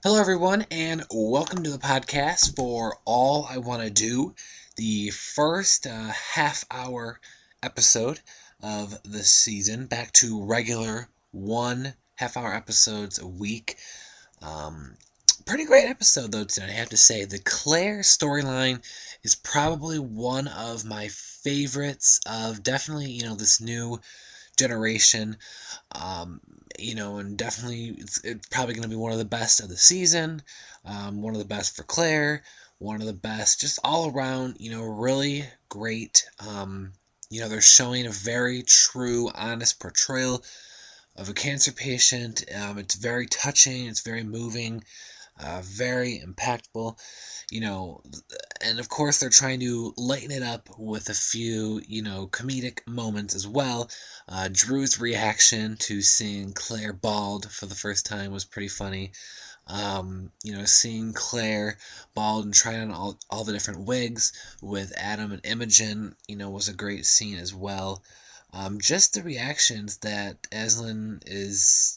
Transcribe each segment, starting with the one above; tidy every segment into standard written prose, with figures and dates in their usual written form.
Hello, everyone, and welcome to the podcast for All I Want to Do, the first half-hour episode of the season, back to regular 1 half-hour episodes a week. Um, Pretty great episode, though, tonight, I have to say. The Claire storyline is probably one of my favorites of definitely, this new generation. Um, and definitely it's probably going to be one of the best of the season, one of the best for Claire, one of the best just all around, really great. They're showing a very true, honest portrayal of a cancer patient. It's very touching, it's very moving, very impactful, you know, and of course they're trying to lighten it up with a few, comedic moments as well. Drew's reaction to seeing Claire bald for the first time was pretty funny. Seeing Claire bald and trying on all the different wigs with Adam and Imogen, was a great scene as well. Just the reactions that Eslin is,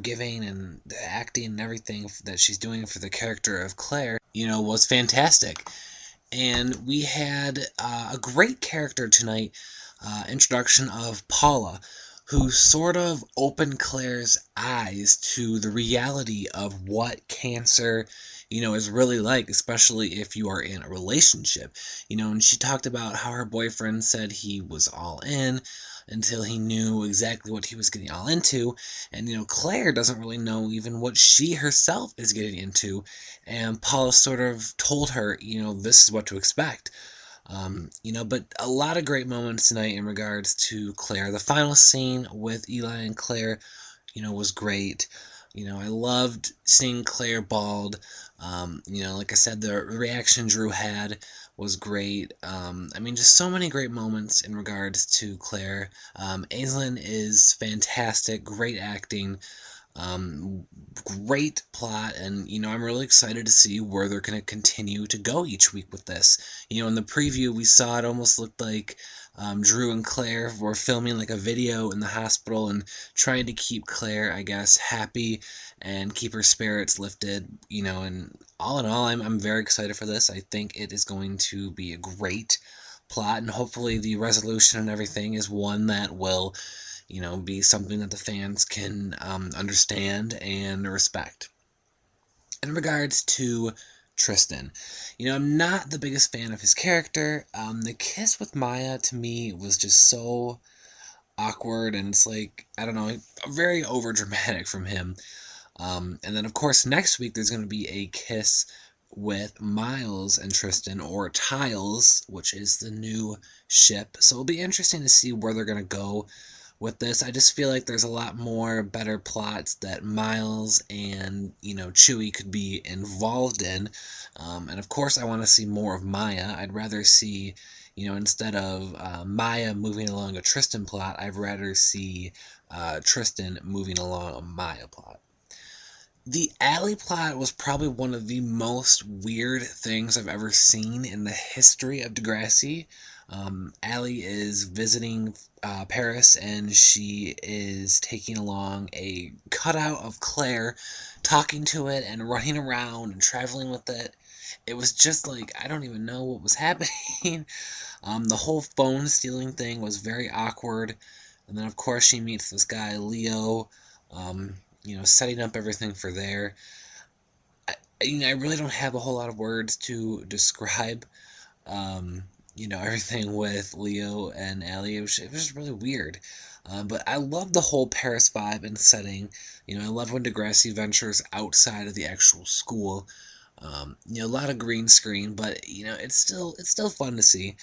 giving and the acting and everything that she's doing for the character of Claire, was fantastic. And we had a great character tonight, introduction of Paula, who sort of opened Claire's eyes to the reality of what cancer, is really like, especially if you are in a relationship. And she talked about how her boyfriend said he was all in until he knew exactly what he was getting all into. And, Claire doesn't really know even what she herself is getting into. And Paula sort of told her, this is what to expect. But a lot of great moments tonight in regards to Claire. The final scene with Eli and Claire, was great. I loved seeing Claire bald. Like I said, the reaction Drew had was great. Just so many great moments in regards to Claire. Aislinn is fantastic, great acting. Great plot, and I'm really excited to see where they're going to continue to go each week with this. In the preview, we saw it almost looked like Drew and Claire were filming like a video in the hospital and trying to keep Claire, I guess, happy and keep her spirits lifted. And all in all, I'm very excited for this. I think it is going to be a great plot, and hopefully the resolution and everything is one that will be something that the fans can understand and respect. In regards to Tristan, I'm not the biggest fan of his character. The kiss with Maya to me was just so awkward, and it's like, I don't know, very over dramatic from him. And then, of course, next week there's going to be a kiss with Miles and Tristan, or Tiles, which is the new ship. So it'll be interesting to see where they're going to go with this. I just feel like there's a lot more better plots that Miles and, Chewie could be involved in. And of course, I want to see more of Maya. I'd rather see, instead of Maya moving along a Tristan plot, I'd rather see Tristan moving along a Maya plot. The alley plot was probably one of the most weird things I've ever seen in the history of Degrassi. Allie is visiting Paris, and she is taking along a cutout of Claire, talking to it and running around and traveling with it. It was just like, I don't even know what was happening. The whole phone stealing thing was very awkward. And then, of course, she meets this guy, Leo, setting up everything for there. I really don't have a whole lot of words to describe, everything with Leo and Allie. It was really weird. But I love the whole Paris vibe and setting. I love when Degrassi ventures outside of the actual school. A lot of green screen, but it's still fun to see.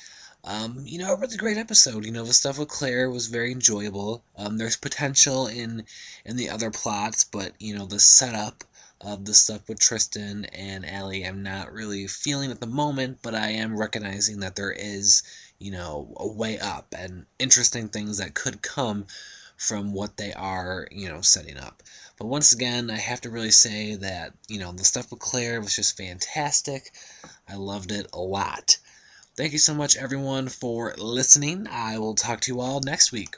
A really great episode. The stuff with Claire was very enjoyable. There's potential in the other plots, but the setup of the stuff with Tristan and Allie, I'm not really feeling at the moment, but I am recognizing that there is, a way up and interesting things that could come from what they are, setting up. But once again, I have to really say that, the stuff with Claire was just fantastic. I loved it a lot. Thank you so much, everyone, for listening. I will talk to you all next week.